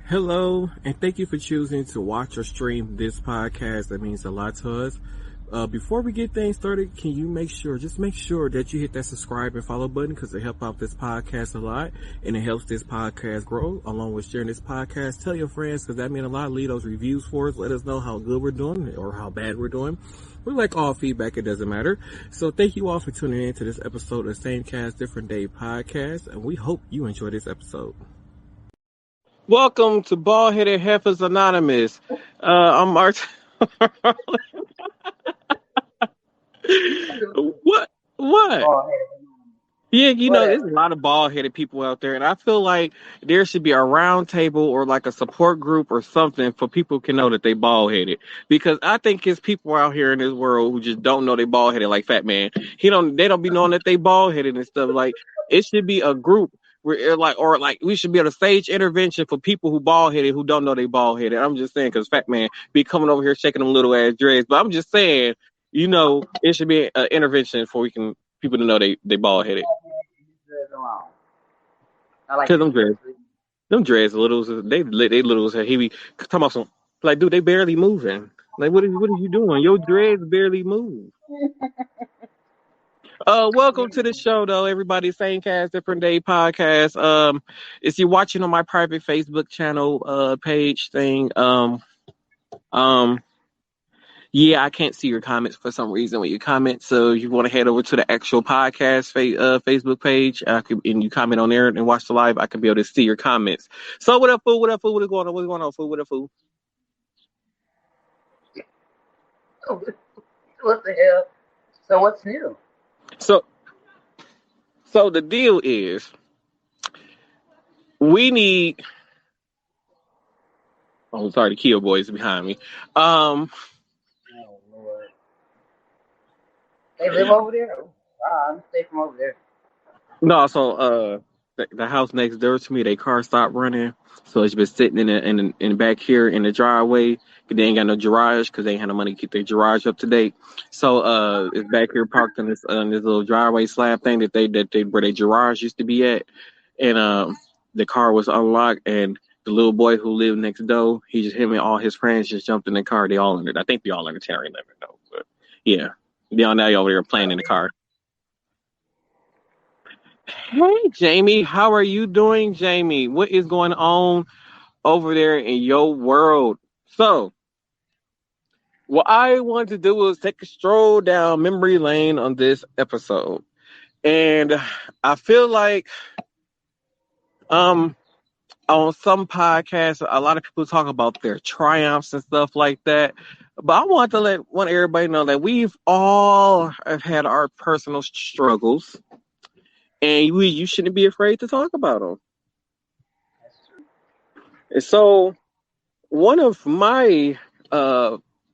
Hello, and thank you for choosing to watch or stream this podcast. That means a lot to us. Before we get things started, can you make sure that you hit that subscribe and follow button because it helps out this podcast a lot and it helps this podcast grow along with sharing this podcast. Tell your friends because that means a lot. Leave those reviews for us. Let us know how good we're doing or how bad we're doing. We like all feedback. It doesn't matter. So thank you all for tuning in to this episode of Same Cast, Different Day podcast. And we hope you enjoy this episode. Welcome to Bald-Headed Heifers Anonymous. I'm Martel. What? Yeah, there's a lot of bald-headed people out there, and I feel like there should be a round table or like a support group or something for people who can know that they bald-headed. Because I think it's people out here in this world who just don't know they bald-headed, like Fat Man. They don't be knowing that they bald-headed and stuff. Like, it should be a group where we should be able to stage intervention for people who bald-headed who don't know they bald-headed. I'm just saying, because Fat Man be coming over here shaking them little ass dreads. But I'm just saying, it should be an intervention for people to know they bald-headed. Cause them dreads little, they little. He be talking about some like, dude, they barely moving. Like, what are you doing? Your dreads barely move. Welcome to the show, though, everybody. Same Cast, Different Day podcast. If you're watching on my private Facebook channel, page thing, yeah, I can't see your comments for some reason when you comment. So you want to head over to the actual podcast Facebook page, and you comment on there and watch the live. I can be able to see your comments. So what up, fool? What is going on? What's going on, fool? What up, fool? What the hell? So what's new? So the deal is, we need. Oh, sorry, the Kia boys behind me. Oh Lord, they live over there. I'm stay from over there. No, so the house next door to me, their car stopped running, so it's been sitting in back here in the driveway. They ain't got no garage because they ain't had no money to keep their garage up to date. So it's back here parked in this little driveway slab thing that they where their garage used to be at, and the car was unlocked, and the little boy who lived next door, him and all his friends just jumped in the car. They all under, I think they all under 10 or 11 though, but yeah, they all now over there playing in the car. Hey, Jamie, how are you doing, Jamie? What is going on over there in your world? So, what I wanted to do was take a stroll down memory lane on this episode. And I feel like on some podcasts, a lot of people talk about their triumphs and stuff like that. But I want everybody know that we've all have had our personal struggles. And you shouldn't be afraid to talk about them. And so, one of my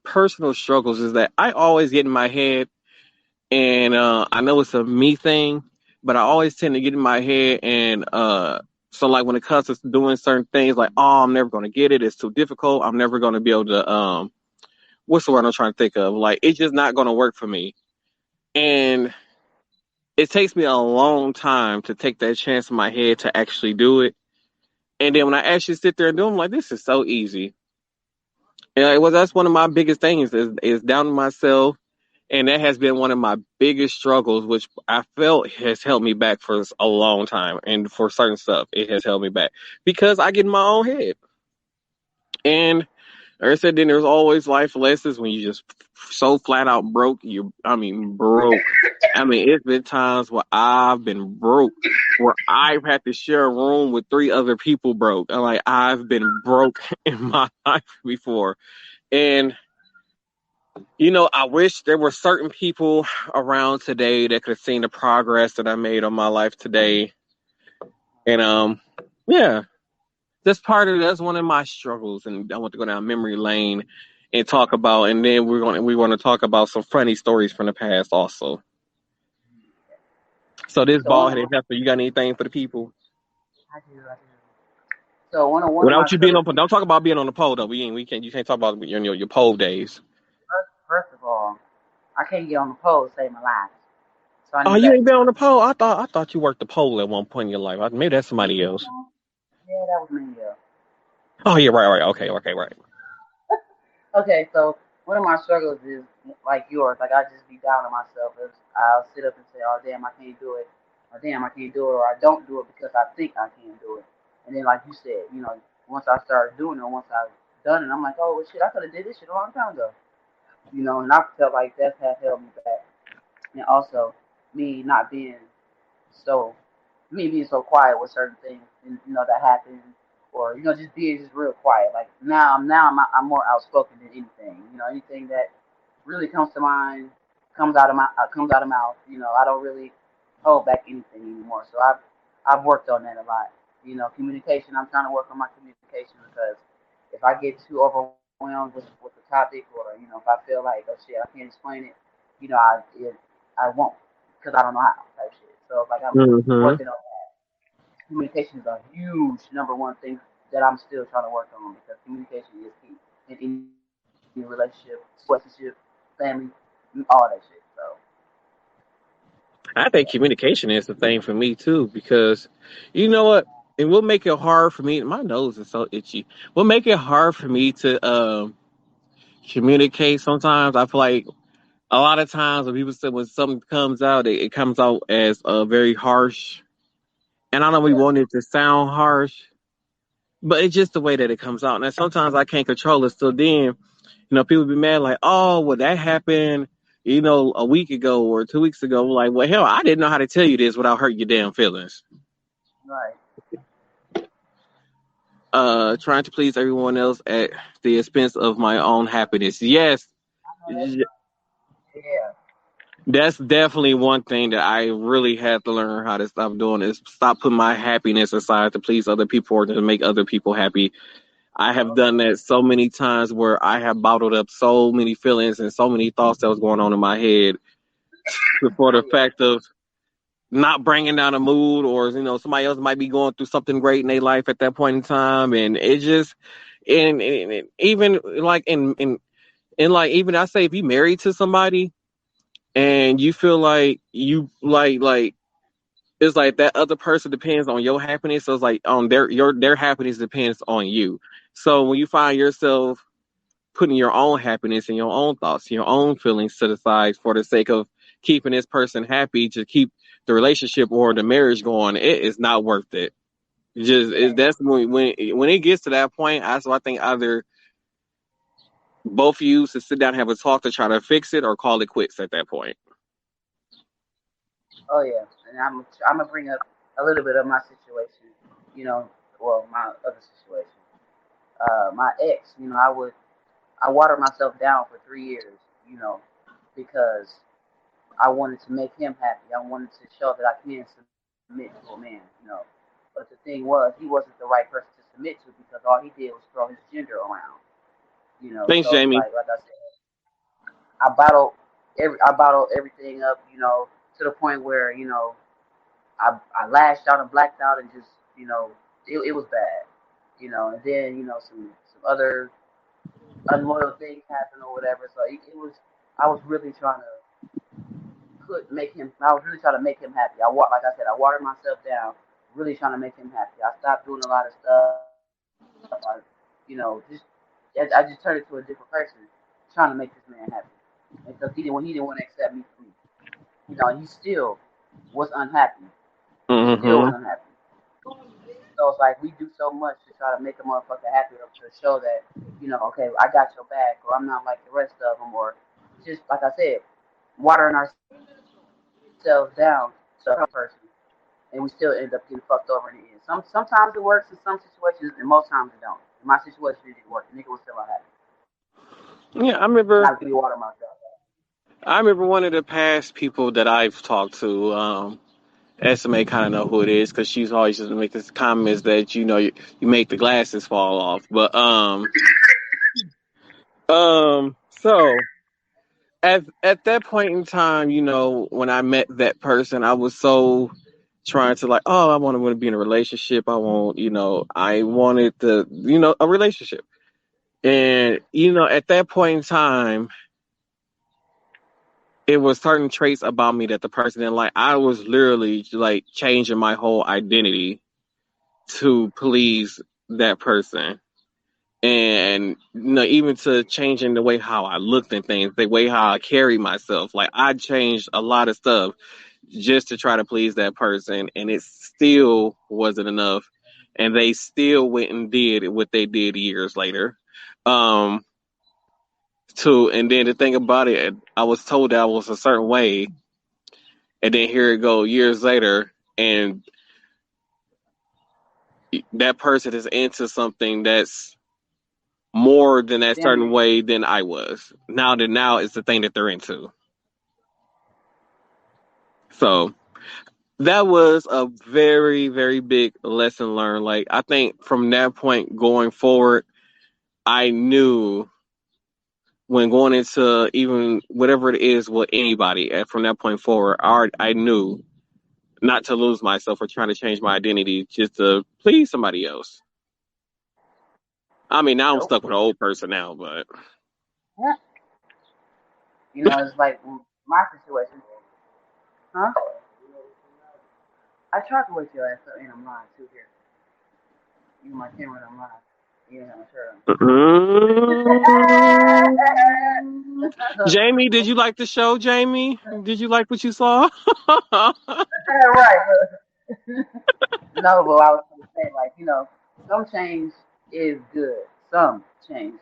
personal struggles is that I always get in my head, and I know it's a me thing, but I always tend to get in my head, and so like when it comes to doing certain things, like, oh, I'm never going to get it. It's too difficult. I'm never going to be able to, what's the word I'm trying to think of? Like, it's just not going to work for me. And it takes me a long time to take that chance in my head to actually do it. And then when I actually sit there and do it, I'm like, this is so easy. And that's one of my biggest things is down to myself. And that has been one of my biggest struggles, which I felt has held me back for a long time. And for certain stuff, it has held me back because I get in my own head. And like I said, then there's always life lessons when you just so flat out broke. Broke. It's been times where I've been broke, where I've had to share a room with 3 other people broke. I've been broke in my life before. And, I wish there were certain people around today that could have seen the progress that I made on my life today. And, yeah. That's one of my struggles, and I want to go down memory lane and talk about, and then we want to talk about some funny stories from the past also. So this bald-headed heifer, you got anything for the people? I do. So without you being on, don't talk about being on the pole though. You can't talk about your pole days. First of all, I can't get on the pole to save my life. So you ain't been on the pole? I thought you worked the pole at one point in your life. Maybe that's somebody else. Yeah, that was me, yeah. Oh yeah, right, right, okay, okay, right. Okay, so one of my struggles is like yours. Like I just be down on myself. I'll sit up and say, "Oh damn, I can't do it," or "Damn, I can't do it," or "I don't do it because I think I can do it." And then, like you said, once I start doing it, once I've done it, I'm like, "Oh well, shit, I could have did this shit a long time ago." And I felt like that had held me back. And also, me not being so me being so quiet with certain things, and, that happen, or just being just real quiet. Like I'm more outspoken than anything. Anything that really comes to mind comes out of mouth. I don't really hold back anything anymore. So I've worked on that a lot. Communication. I'm trying to work on my communication because if I get too overwhelmed with the topic, or if I feel like, oh shit, I can't explain it, I won't, because I don't know how type shit. So like I'm Mm-hmm. working on communication is a huge number one thing that I'm still trying to work on, because communication is key in any relationship, family, all that shit. So I think yeah, communication is the thing for me too, because you know what? It will make it hard for me. My nose is so itchy. Will make it hard for me to communicate. Sometimes I feel like a lot of times when people say when something comes out, it comes out as very harsh, and I don't really yeah, want it to sound harsh, but it's just the way that it comes out. And sometimes I can't control it. So then, people be mad like, "Oh, well, that happened." A week ago or 2 weeks ago, like, well, hell, I didn't know how to tell you this without hurting your damn feelings. right. Trying to please everyone else at the expense of my own happiness. Yes, I know that's right. Yeah. that's definitely one thing that I really have to learn how to stop doing is stop putting my happiness aside to please other people or to make other people happy. I have done that so many times where I have bottled up so many feelings and so many thoughts that was going on in my head before Oh the yeah. fact of not bringing down a mood, or somebody else might be going through something great in their life at that point in time, and it just and even like in like even I say if you married to somebody and you feel like you like it's like that other person depends on your happiness, so it's like on their happiness depends on you. So when you find yourself putting your own happiness and your own thoughts, your own feelings to the side for the sake of keeping this person happy to keep the relationship or the marriage going, it is not worth it. That's when it gets to that point. I think either both of you should sit down and have a talk to try to fix it or call it quits at that point. Oh yeah. And I'm gonna bring up a little bit of my situation. You know, well, my other situation. My ex. I watered myself down for 3 years. Because I wanted to make him happy. I wanted to show that I can submit to a man. But the thing was, he wasn't the right person to submit to, because all he did was throw his gender around. Thanks, So it's Jamie. like I said, I bottled everything up. To the point where I lashed out and blacked out, and just it was bad. And then some other unloyal things happened or whatever. So it was I was really trying to could make him. I was really trying to make him happy. Like I said, I watered myself down, really trying to make him happy. I stopped doing a lot of stuff. I just turned into a different person, trying to make this man happy. And because he didn't want to accept me for me, and he still was unhappy. He still was Mm-hmm. unhappy. So it's like we do so much to try to make a motherfucker happy, or to show that, okay, I got your back, or I'm not like the rest of them, or just like I said, watering ourselves down to help a person, and we still end up getting fucked over in the end. Sometimes it works in some situations, and most times it don't. In my situation, it didn't work. The nigga was still unhappy, Yeah, and I really watered myself. I remember one of the past people that I've talked to. Estimate kind of know who it is because she's always just make this comments that you make the glasses fall off. But so at that point in time, when I met that person, I was so trying to like, oh, I want to be in a relationship. I wanted a relationship. And at that point in time, it was certain traits about me that the person didn't like. I was literally like changing my whole identity to please that person. and even to changing the way how I looked and things, the way how I carry myself. Like I changed a lot of stuff just to try to please that person, and it still wasn't enough. And they still went and did what they did years later. Um, and then the thing about it, I was told that I was a certain way, and then here it go years later, and that person is into something that's more than that certain Then way than I was. Now it's the thing that they're into. So that was a very, very big lesson learned. Like I think from that point going forward, I knew when going into even whatever it is with anybody, and from that point forward, I knew not to lose myself or trying to change my identity just to please somebody else. I mean, now I'm nope. stuck with an old person now, but Yeah. It's like my situation. Huh? I tried to wake your ass up, and I'm lying too here. You my camera, and I'm lying. You ain't have my shirt mm, Jamie, did you like the show? Jamie, did you like what you saw? right. No, but I was gonna say, like, some change is good. Some change,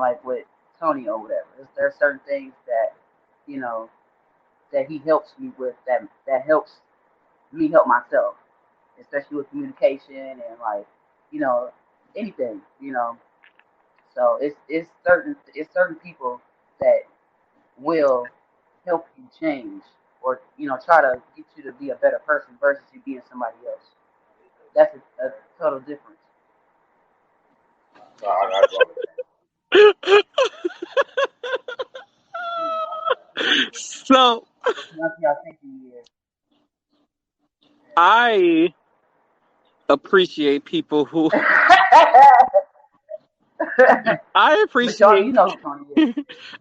like with Tony or whatever. There's certain things that, you know, that he helps me with that helps me help myself, especially with communication and like, you know, anything. So it's certain people that will help you change or try to get you to be a better person versus you being somebody else. That's a total difference. So I gotta go with So that. Y'all thinking years. I appreciate people who I But Tony, you appreciate know who Tony is.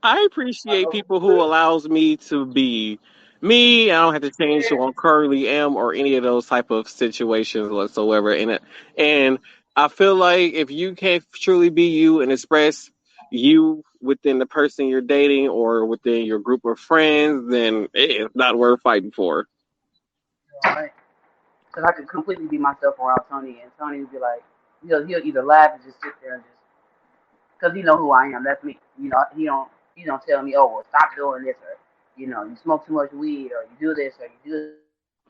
I appreciate people who allows me to be me. I don't have to change who I currently am or any of those type of situations whatsoever. And I feel like if you can't truly be you and express you within the person you're dating or within your group of friends, then it's not worth fighting for. All right. Because I could completely be myself around Tony, and Tony would be like, he'll either laugh or just sit there and just, because he know who I am. That's me. He don't tell me, oh, well, stop doing this, or you smoke too much weed, or you do this, or you do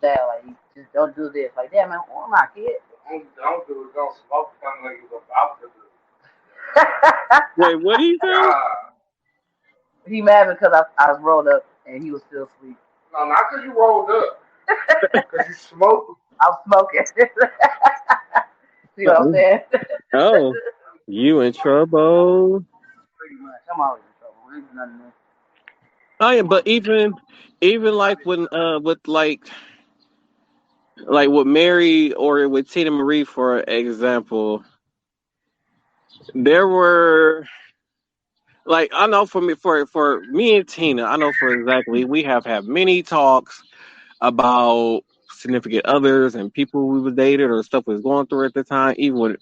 that. Like, you just don't do this. Like, damn, man, who am I, kid? Don't do it. Don't smoke something like you're about to do. Wait, what do you say? He mad because I was rolled up and he was still asleep. No, not because you rolled up. Because you smoked. I was smoking. See what I'm saying? Oh, you in trouble? Pretty much. I'm always in trouble. Ain't nothing new. Oh yeah, but even like when with like with Mary or with Tina Marie for example, there were like I know for me and Tina, I know for exactly we have had many talks about significant others and people we were dated or stuff we was going through at the time. Even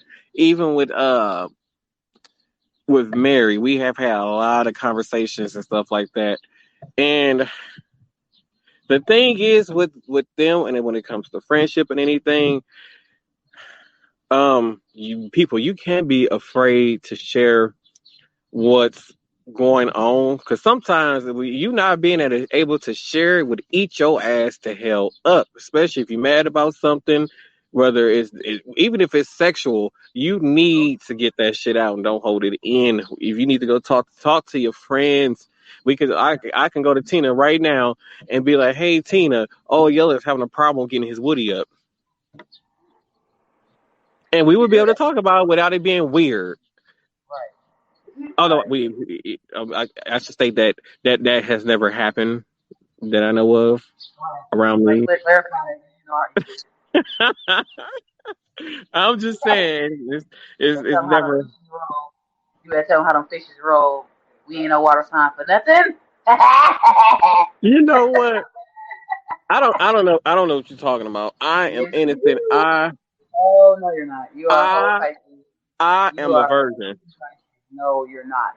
with Mary, we have had a lot of conversations and stuff like that. And the thing is with them, and then when it comes to friendship and anything, you can't be afraid to share what's going on because sometimes you not being able to share it would eat your ass to hell up, especially if you're mad about something, whether even if it's sexual. You need to get that shit out and don't hold it in. If you need to go talk to your friends, I can go to Tina right now and be like, hey Tina, oh Yella's having a problem getting his woody up, and we You would be do able to that. talk about it without it being weird. Right. Oh no, Right. I should state that has never happened that I know of Right. around Like, me. clarify that. You did. I'm just saying, You it's tell them how them never. fishes roll. You better tell them how them fishes roll. We ain't no water sign for nothing. You know what? I don't know what you're talking about. I am Yes, you innocent. do. Oh no, you're not. You are a whole I Pisces. I You am a are a virgin. true Pisces. No, you're not.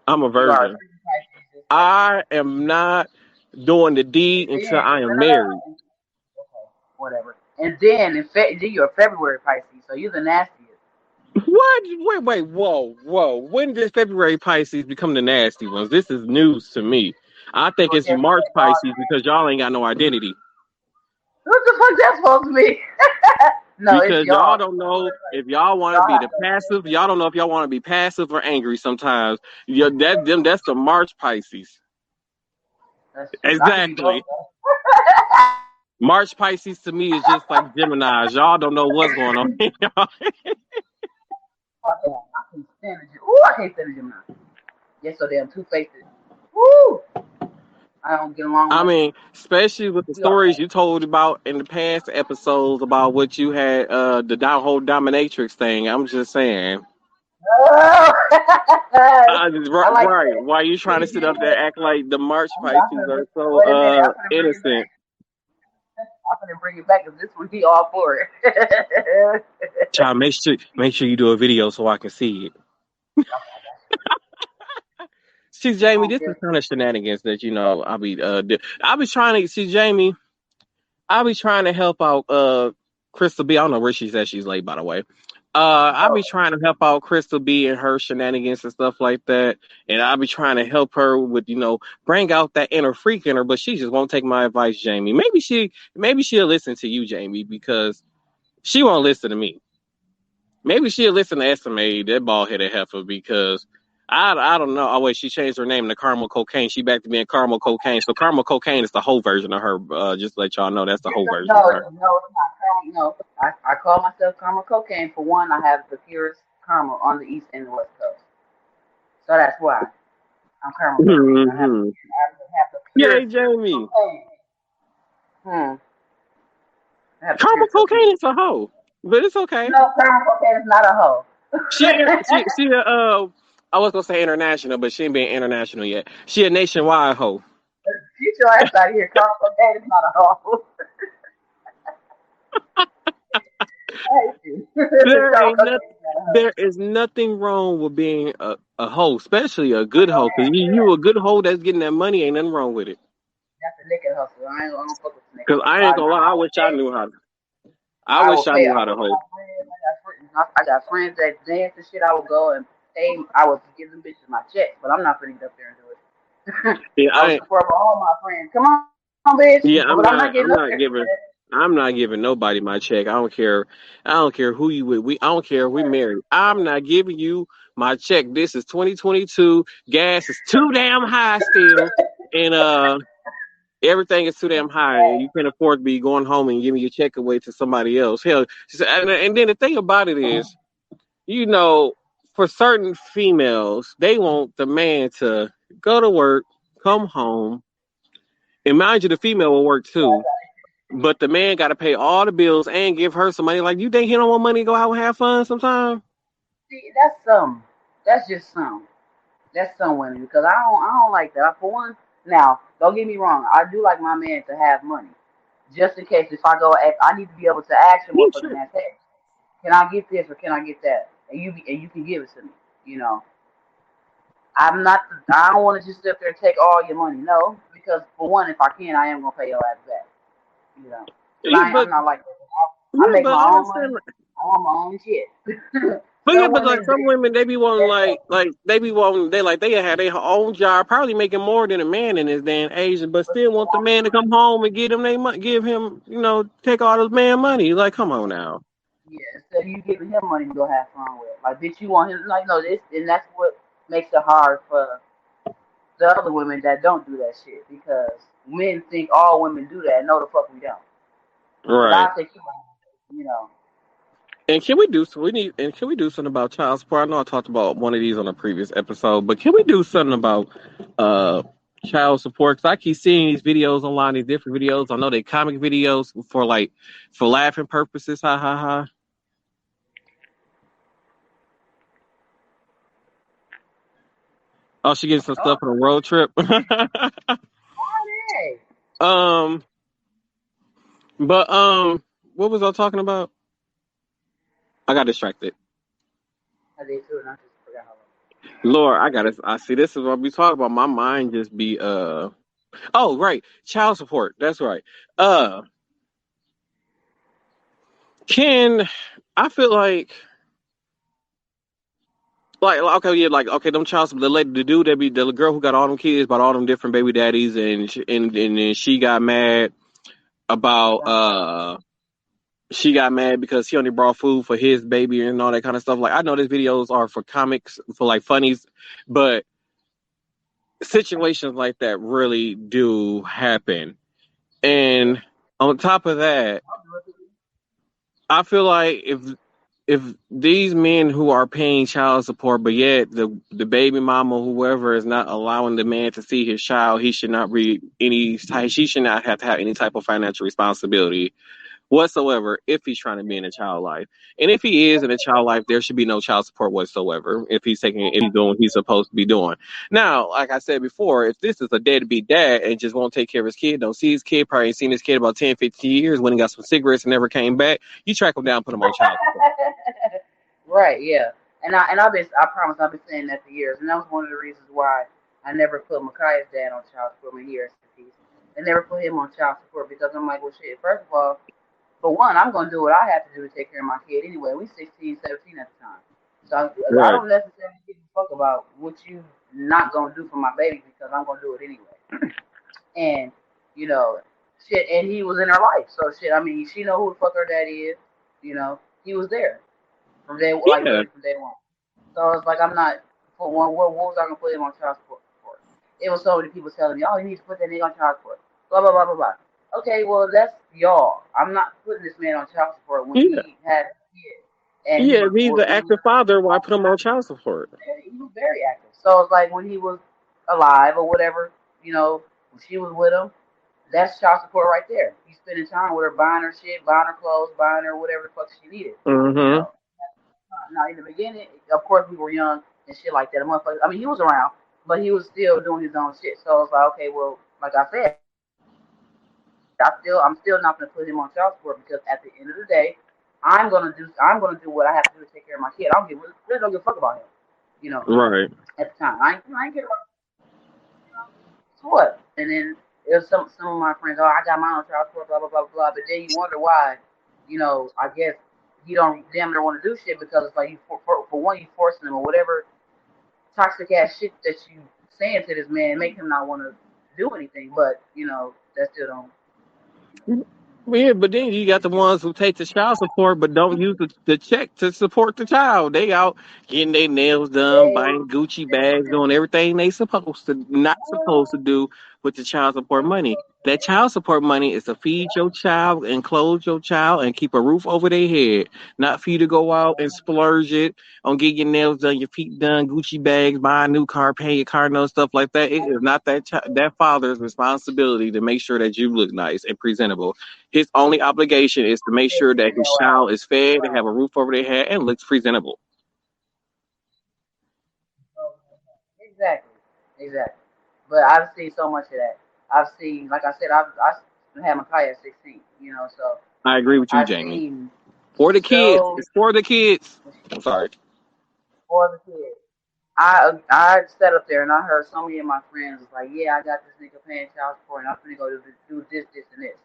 I'm a You are a virgin. true Pisces just like me. I am not doing the And deed until then, I no, am no, no, married. no. Okay, whatever. And then, then you're a February Pisces, so you're the nastiest. What? Wait, whoa. When did February Pisces become the nasty ones? This is news to me. I think Well, it's guess March what? Y'all Pisces because nasty. y'all ain't got no identity. What the fuck that's supposed to be? No, it's Because y'all y'all. don't know February if Pisces. y'all want to Y'all be have the to passive. listen. Y'all don't know if y'all want to be passive or angry sometimes. That's the March Pisces. That's true. I can be both. Exactly. March Pisces to me is just like Gemini's. Y'all don't know what's going on. I can stand it. Ooh, I can't stand the Gemini. Yes, so damn two-faced. Woo! I don't get along I with. mean, especially with the We are. stories you told about in the past episodes about what you had, the whole dominatrix thing. I'm just saying. Oh! I like Right. that. Why you trying to sit up there act like the March I'm Pisces gonna are so wait a minute. I'm gonna bring it innocent? back. I'm gonna bring it back because this one he all for it. Child, make sure you do a video so I can see it. See, I Jamie, don't this is care. kind of shenanigans that I be trying to see Jamie. I be trying to help out Crystal B. I don't know where she's at. She's late, by the way. I Oh, be trying to help out Crystal B and her shenanigans and stuff like that. And I be trying to help her with, bring out that inner freak in her, but she just won't take my advice, Jamie. Maybe she'll listen to you, Jamie, because she won't listen to me. Maybe she'll listen to Esme, that bald headed heifer, because I don't know. Oh wait, she changed her name to Caramel Cocaine. She back to being Caramel Cocaine. So Caramel Cocaine is the whole version of her. Just to let y'all know that's the whole version of no, her. it's not caramel. No, I call myself caramel cocaine. For one, I have the purest caramel on the east and the west coast, so that's why I'm caramel cocaine. Hmm. I have the Yay, purest Jamie. cocaine. Hmm. I have the Caramel purest cocaine. Cocaine is a hoe, but it's okay. No, caramel cocaine is not a hoe. She I was gonna say international, but she ain't being international yet. She a nationwide hoe. Get your ass out of here. Caramel cocaine is not a hoe. I hate you. There Caramel ain't nothing. cocaine is not a hoe. There is nothing wrong with being a hoe, especially a good hoe. Cause Man, you a good hoe that's getting that money, ain't nothing wrong with it. that's a naked hustle. I don't fuck with snakes. Cause I ain't gonna lie, I wish I knew how to. I I will wish I pay. knew I how to will hoe. my friends. I got friends that dance and shit. I will go and pay. I will give them bitches my check, but I'm not gonna get up there and do it. Yeah, I will support all my friends. Come on, bitch. yeah, But I'm not getting I'm up not there and do giving. that. I'm not giving nobody my check. I don't care. I don't care who you with. I don't care if we married. I'm not giving you my check. This is 2022. Gas is too damn high still, and everything is too damn high, and you can't afford to be going home and giving your check away to somebody else. Hell, and then the thing about it is, you know, for certain females, they want the man to go to work, come home, and mind you, the female will work too. But the man got to pay all the bills and give her some money. Like, you think he don't want money to go out and have fun sometime? See, that's some. That's just some. That's some women because I don't like that. For one, now don't get me wrong. I do like my man to have money, just in case if I go, I need to be able to ask him Yeah, motherfucking sure. ass, hey, can I get this or can I get that? And you can give it to me. You know, I'm not. I don't want to just sit there and take all your money. No, because for one, if I can, I am gonna pay your ass back. You know, because Yeah, I'm not like that. I yeah, make but my I own money. understand. I want my own shit. But yeah, Some but like women, some women, they be wanting like they be wanting they have their own job, probably making more than a man in this day and age, but but still want the man to come home and give them they give him take all this man money. Like, come on now. yeah, instead of you giving him money to go have fun with. Like, bitch, you want him, like, no, this, and that's what makes it hard for the other women that don't do that shit. Because men think all women do that. No, the fuck we don't. Because Right. I think, you know, And can we do so? Can we do something about child support? I know I talked about one of these on a previous episode, but can we do something about uh child support? Because I keep seeing these videos online, these different videos. I know they comic videos for laughing purposes. Ha ha ha. Oh, she getting some oh, stuff on a road trip. hey, um, but what was I talking about? I got distracted. I did too, and I just forgot how long. Lord, I see this is what we talk about. My mind just be oh right, child support. That's right. Uh can I feel like okay, yeah, like okay, them child support, the dude that be the girl who got all them kids, bought all them different baby daddies, and then she got mad about Young child. she got mad because he only brought food for his baby and all that kind of stuff. Like I know these videos are for comics, for like funnies, but situations like that really do happen. Yeah. And on top of that, I'll do it. I feel like if these men who are paying child support, but yet the baby mama, whoever, is not allowing the man to see his child, he should not read any. She should not have to have any type of financial responsibility whatsoever if he's trying to be in a child life. And if he is in a child life, there should be no child support whatsoever if he's doing what he's supposed to be doing. Now, like I said before, if this is a deadbeat dad and just won't take care of his kid, don't see his kid, probably ain't seen his kid about 10, 15 years, when he got some cigarettes and never came back, you track him down, put him on child support. Right, yeah. I promise I've been saying that for years, and that was one of the reasons why I never put Micaiah's dad on child support when he rest in peace. I never put him on child support because I'm like, well, shit. First of all, for one, I'm gonna do what I have to do to take care of my kid anyway. We 16, 17 at the time, so I Right. don't necessarily give a fuck about what you not gonna do for my baby because I'm gonna do it anyway. And you know, shit. And he was in her life, so shit. I mean, she know who the fuck her daddy is. You know, he was there from day, like Yeah. literally from day one. So it's like I'm not for one. What was I gonna put him on child support for? It was so many people telling me, "Oh, you need to put that nigga on child support." Blah blah blah blah blah. Okay, well that's y'all. I'm not putting this man on child support when Yeah. he had a kid and he Yeah. was If he's an when active father, why put him on child support? he was very active. So it's like when he was alive or whatever, you know, when she was with him, that's child support right there. He's spending time with her, buying her shit, buying her clothes, buying her whatever the fuck she needed. You Mm-hmm. know, now in the beginning, of course we were young and shit like that. A motherfucker, I mean, he was around, but he was still doing his own shit. So it's like, okay, well, like I said, I'm still not gonna put him on child support because at the end of the day, I'm gonna do what I have to do to take care of my kid. I don't give really don't give a fuck about him. You know, Right. at the time, I ain't get what. And then there's some of my friends, oh, I got my own child support, blah blah blah blah. But then you wonder why, you know, I guess you don't damn near want to do shit because it's like you for one you forcing them or whatever toxic ass shit that you saying to this man make him not want to do anything. But you know that still don't. You know, Yeah, but then you got the ones who take the child support but don't use the check to support the child. They out getting their nails done, they buying Gucci bags, doing everything they supposed to not supposed to do with the child support money. That child support money is to feed your child and clothe your child and keep a roof over their head, not for you to go out and splurge it on getting your nails done, your feet done, Gucci bags, buy a new car, pay your car note, stuff like that. It is not that father's responsibility to make sure that you look nice and presentable. His only obligation is to make sure that his child is fed and have a roof over their head and looks presentable. exactly, exactly. But I've seen so much of that. I've seen, like I said, I had my car at 16. You know, so I agree with you, I've Jamie. seen For the kids. so It's for the kids. I'm sorry. for the kids. I sat up there and I heard so many of my friends was like, yeah, I got this nigga paying child support and I'm gonna go do this, this, and this.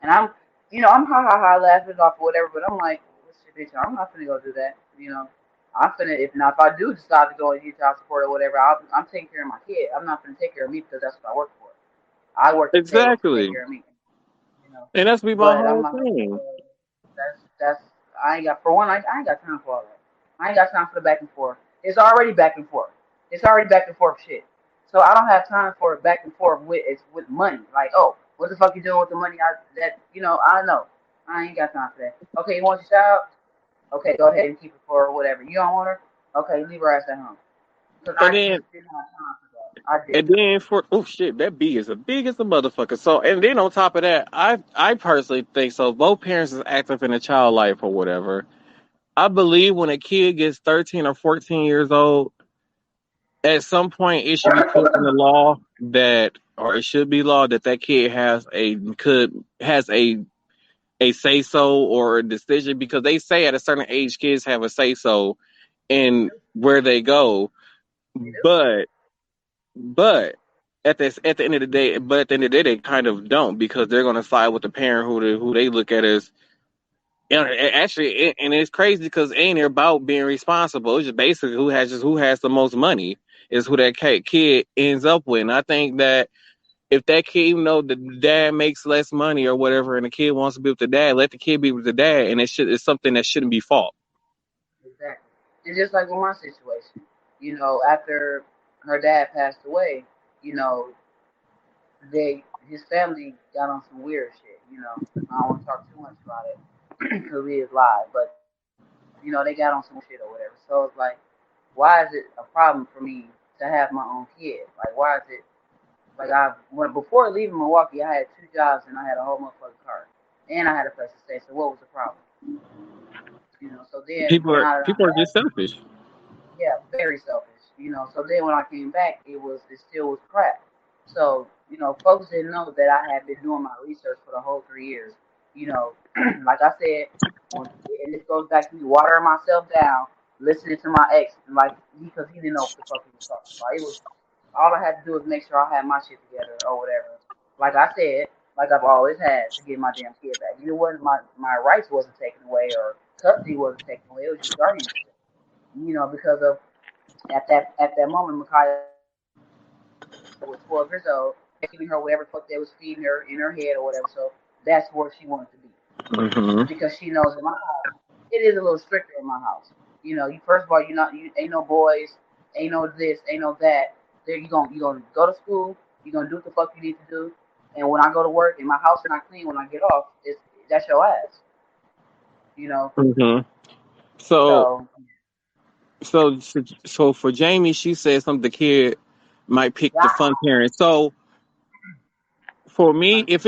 And I'm, you know, I'm ha ha ha laughing off or whatever, but I'm like, what's your bitch? I'm not gonna go do that. You know, I'm finna if I do decide to go and get child support or whatever, I'm taking care of my kid. I'm not gonna take care of me because that's what I work for. I work to pay to take Exactly. care of me. You know, And that's be my but I'm whole not. thing. That's I ain't got for one. I ain't got time for all that. I ain't got time for the back and forth. It's already back and forth. It's already back and forth shit. So I don't have time for back and forth with money. Like, oh, what the fuck you doing with the money? I know. I ain't got time for that. Okay, you want your child? Okay, go ahead and keep it for whatever. You don't want her? Okay, leave her ass at home. Because And I then just didn't have time for that. I and didn't. then for oh shit, that bee is as big as a motherfucker. So and then on top of that, I personally think so. Both parents is active in a child life or whatever. I believe when a kid gets 13 or 14 years old, at some point it should be put in the law that, or it should be law that that kid has a say so or a decision, because they say at a certain age kids have a say so in where they go. They do. But but at the end of the day, but at the end of the day, they kind of don't because they're going to side with the parent who they look at as. You know, and it's crazy because it ain't about being responsible. It's just basically who has the most money is who that kid ends up with. And I think that if that kid, even though the dad makes less money or whatever, and the kid wants to be with the dad, let the kid be with the dad, and it's something that shouldn't be fault. Exactly. And just like with my situation, after her dad passed away, you know, his family got on some weird shit. I don't want to talk too much about it because it is live, but they got on some shit or whatever. So it's like, why is it a problem for me to have my own kid? Like, why is it like before leaving Milwaukee, I had 2 jobs and I had a whole motherfucking car, and I had a place to stay. So what was the problem? So then now that I'm People are back. just selfish. Yeah, very selfish. So then when I came back, it still was crap. So folks didn't know that I had been doing my research for the whole 3 years. You know, like I said, and this goes back to me watering myself down, listening to my ex, and like because he didn't know what the fuck he was talking about. It was all I had to do was make sure I had my shit together or whatever. Like I said, like I've always had to get my damn kid back. It wasn't my rights wasn't taken away or custody wasn't taken away. It was just guardianship. Because of at that moment, Micaiah was 12 years old. Feeding her whatever the fuck they was feeding her in her head or whatever. So that's where she wanted to be because she knows in Hmm. my house it is a little stricter in my house. You first of all you ain't no boys, ain't no this, ain't no that. There you gonna go to school. You gonna do what the fuck you need to do. And when I go to work and my house is not clean when I get off, that's your ass. You know. Hmm. So So so for Jamie, she said something the kid might pick the yeah, fun parent. So for me, if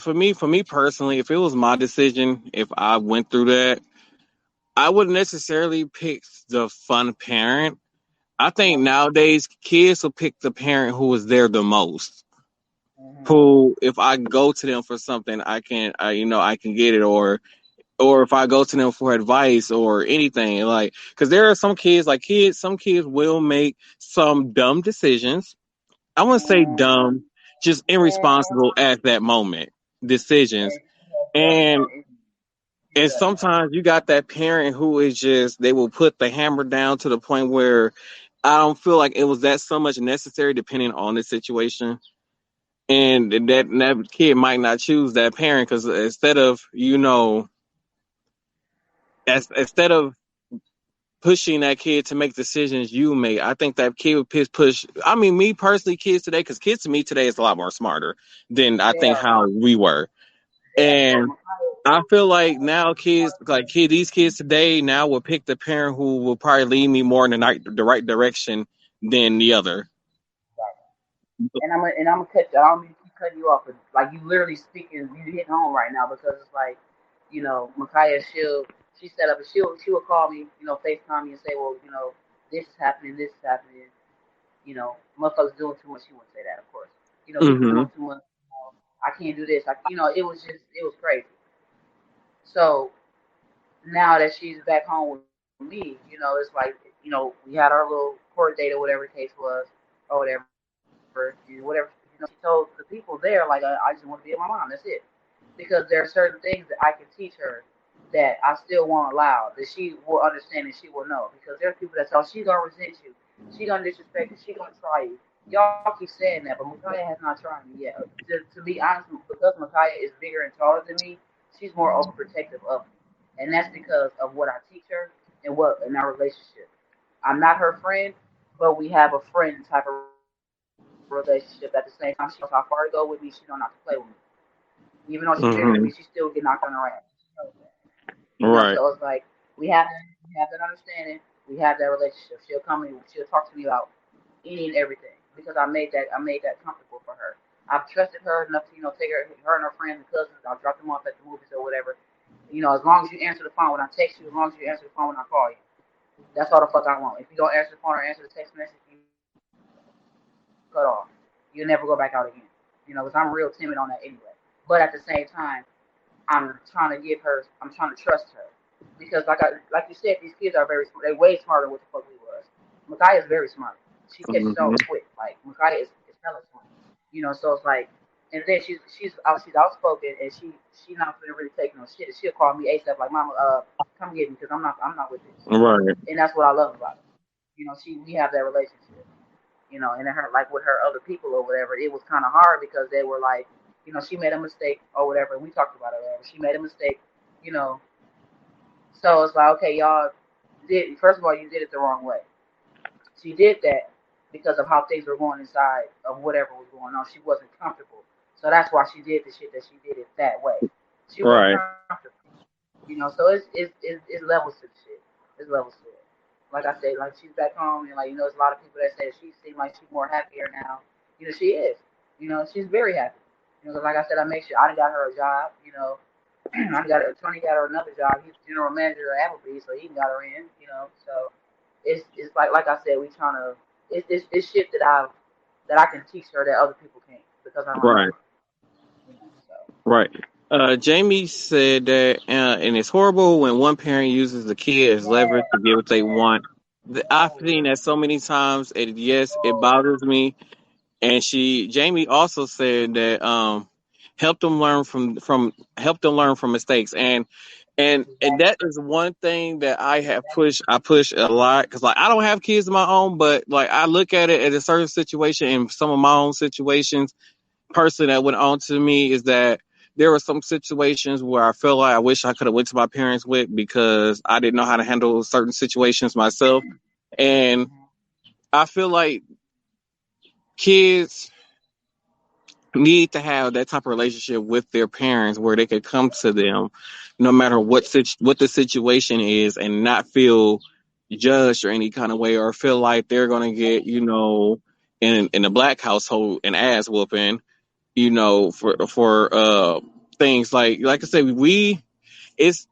for me personally, if it was my decision, if I went through that, I wouldn't necessarily pick the fun parent. I think no. nowadays kids will pick the parent who is there the most. Hmm. Who, if I go to them for something, I can get it, or if I go to them for advice or anything, like, because there are some kids, some kids will make some dumb decisions. I wouldn't say Hmm. dumb, just irresponsible at that moment decisions, And she has done and that. She's and done that. sometimes you got that parent who is just they will put the hammer down to the point where I don't feel like it was that so much necessary depending on the situation. And that kid might not choose that parent because instead of pushing that kid to make decisions you made, I think that kid would push. I mean, me personally, kids today, because kids to me today is a lot more smarter than I They think are. how we were. They are. But And Micaiah I feel like is now smart. these kids today now will pick the parent who will probably lead me more in the right direction than the other. Right. And I'm gonna cut you. I don't mean to keep cutting you off, but like you literally speaking, you hit home right now because it's like, Micaiah, she set up and she will call me, FaceTime me and say, well, this is happening, this is happening. Motherfuckers doing too much. She wouldn't say that, of course. People Hmm. doing too much. I can't do this. It was crazy. So now that she's back home with me, it's like, we had our little court date or whatever the case was, or whatever, whatever. She told the people there, like, I just want to be with my mom. That's it. Because there are certain things that I can teach her that I still won't allow, that she will understand and she will know. Because there's people that say, oh, she's gonna resent you, she's gonna disrespect you, she's gonna try you. Y'all keep saying that, but Micaiah has not tried me yet. To be honest, because Micaiah is bigger and taller than me, she's more overprotective of me, and that's because of what I teach her and what in our relationship. I'm not her friend, but we have a friend type of relationship. At the same time, she knows how far to go with me. She knows not to play with me. Even though she's bigger than me, she still get Hmm. knocked on her ass. She knows that. So it's Right. like we have that understanding. We have that relationship. She'll come and she'll talk to me about any and everything because I made that comfortable for her. I've trusted her enough to take her and her friends and cousins. I'll drop them off at the movies or whatever. As long as you answer the phone when I text you, as long as you answer the phone when I call you. That's all the fuck I want. If you don't answer the phone or answer the text message, you cut off. You'll never go back out again. Because I'm real timid on that anyway. But at the same time, I'm trying to trust her. because like you said, these kids are very smart. They're way smarter than what the fuck we was. Micaiah is very smart. She catches on Hmm. quick. Like Micaiah is hella smart. So it's like, and then she's outspoken, and she not gonna really take no shit. She'll call me ASAP like, Mama, come get me because I'm not with this. Right. And that's what I love about her. We have that relationship. And her like with her other people or whatever, it was kind of hard because they were like, she made a mistake or whatever. And we talked about it. Whatever. She made a mistake. You know, so it's like, okay, y'all did first of all, you did it the wrong way. She did that because of how things were going inside of whatever was going on. She wasn't comfortable, so that's why she did the shit that she did it that way. She wasn't Right. comfortable. So it's levels to the shit. It's levels to it. Like I said, like she's back home, and like there's a lot of people that say she seems like she's more happier now. She is. She's very happy. 'Cause like I said, I make sure I got her a job. I got Tony got her another job. He's general manager at Applebee's, so he got her in. So it's like I said, we trying to it's shit that I can teach her that other people can't because I'm around Right. her. So Right. Jamie said that, and it's horrible when one parent uses the kid as leverage to get what they want. I've seen that so many times, and yes, it bothers me. And Jamie also said that help them learn from mistakes, and that exactly. is one thing that I push a lot because like I don't have kids of my own, but like I look at it at a certain situation and some of my own situations person that went on to me is that there were some situations where I feel like I wish I could have went to my parents with because I didn't know how to handle certain situations myself. And I feel like kids need to have that type of relationship with their parents where they could come to them no matter what the situation is and not feel judged or any kind of way or feel like they're going to get, in a black household an ass whooping, for things like I said, it's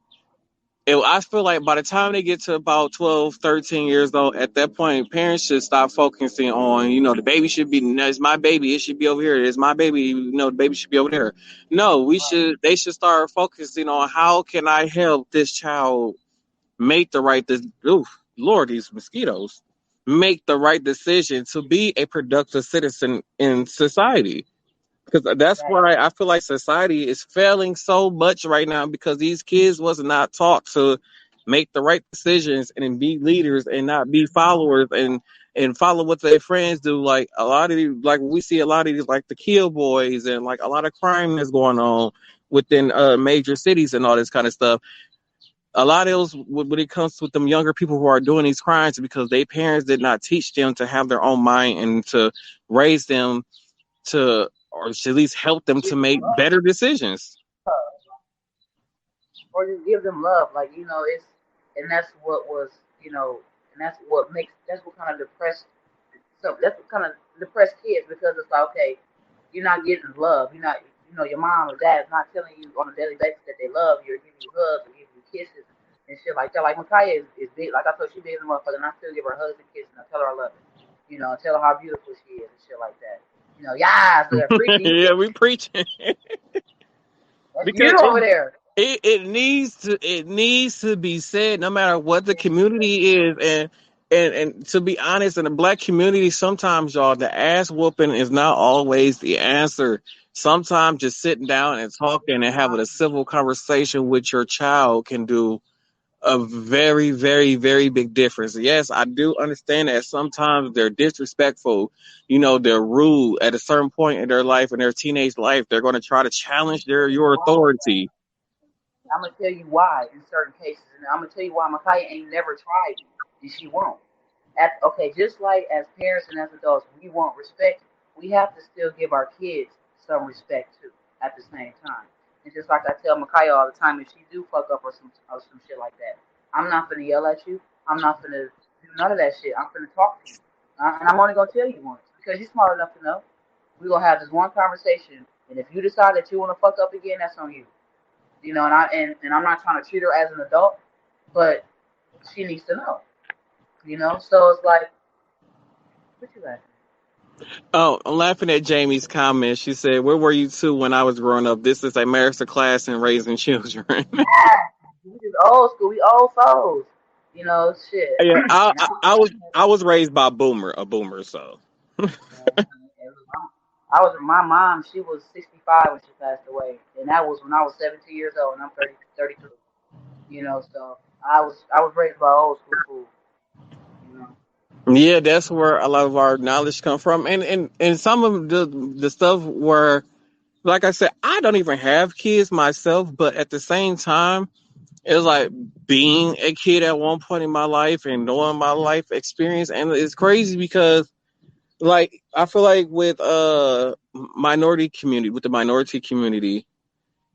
I feel like by the time they get to about 12, 13 years old, at that point, parents should stop focusing on, the baby should be, no, it's my baby, it should be over here. It's my baby, the baby should be over there. No, they should start focusing on how can I help this child make oof, Lord, these mosquitoes, make the right decision to be a productive citizen in society. Because that's Right. why I feel like society is failing so much right now because these kids was not taught to make the right decisions and be leaders and not be followers and follow what their friends do. Like a lot of these, like we see a lot of these, like the kill boys and like a lot of crime that's going on within major cities and all this kind of stuff. A lot of those, when it comes with them younger people who are doing these crimes, because their parents did not teach them to have their own mind and to raise them to, or to at least help them to Give them make love, better decisions. or just give them love. Like it's and that's what was and that's what kind of depressed. So that's what kind of depressed kids because it's like, okay, you're not getting love. You're not, your mom or dad is not telling you on a daily basis that they love you or giving you hugs or giving you kisses and shit like that. Like Micaiah is big. Like I told you, she big as a motherfucker, and I still give her hugs and kisses and I tell her I love her. Tell her how beautiful she is and shit like that. Yeah, so they're preaching. Yeah, we preaching That's because you over there. it needs to be said no matter what the community is, and to be honest, in the black community sometimes, y'all, the ass whooping is not always the answer. Sometimes just sitting down and talking and having a civil conversation with your child can do a very, very, very big difference. Yes, I do understand that sometimes they're disrespectful, they're rude at a certain point in their life, in their teenage life. They're going to try to challenge your authority. I'm gonna tell you why in certain cases, and I'm gonna tell you why Micaiah ain't never tried me, and she won't. Okay, just like as parents and as adults, we want respect. We have to still give our kids some respect too at the same time. And just like I tell Micaiah all the time, if she do fuck up or some shit like that, I'm not gonna yell at you. I'm not gonna do none of that shit. I'm gonna talk to you, and I'm only gonna tell you once because you're smart enough to know. We're gonna have this one conversation, and if you decide that you want to fuck up again, that's on you. And I'm not trying to treat her as an adult, but she needs to know. So it's like, what you laughing Oh, I'm laughing at Jamie's comment. She said, "Where were you two when I was growing up? This is a master class in raising children." at? We just old school. We old souls. You know, shit. Yeah, Now, I was raised by a boomer, so I was my mom. She was 65 when she passed away, and that was when I was 17 years old, and I'm 32. You know, so I was raised by old school food. You know, yeah, that's where a lot of our knowledge come from, and some of the stuff where, like I said, I don't even have kids myself, but at the same time, it's like being a kid at one point in my life and knowing my life experience, and it's crazy because like I feel like with the minority community,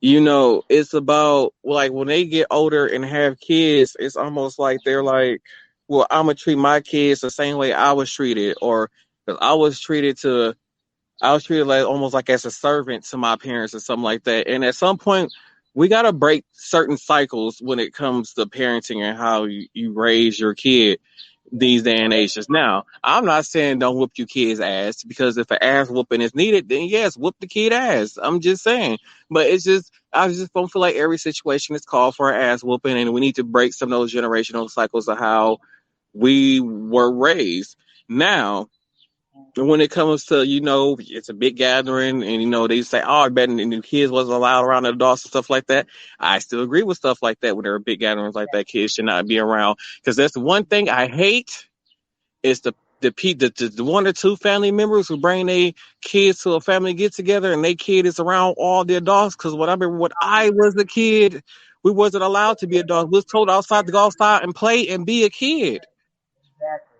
it's about like when they get older and have kids, it's almost like they're like, well, I'm gonna treat my kids the same way I was treated, or because I was treated like almost like as a servant to my parents or something like that. And at some point, we gotta break certain cycles when it comes to parenting and how you raise your kid these day and ages. Now, I'm not saying don't whoop your kid's ass, because if an ass whooping is needed, then yes, whoop the kid ass. I'm just saying. But it's just, I just don't feel like every situation is called for an ass whooping, and we need to break some of those generational cycles of how we were raised. Now, when it comes to, it's a big gathering and, they say, oh, I bet and the kids wasn't allowed around the adults and stuff like that. I still agree with stuff like that. When there are big gatherings like that, kids should not be around. Because that's the one thing I hate is the one or two family members who bring their kids to a family get together and their kid is around all the adults. Because when I remember when I was a kid, we wasn't allowed to be adults. We was told outside to go outside and play and be a kid. exactly,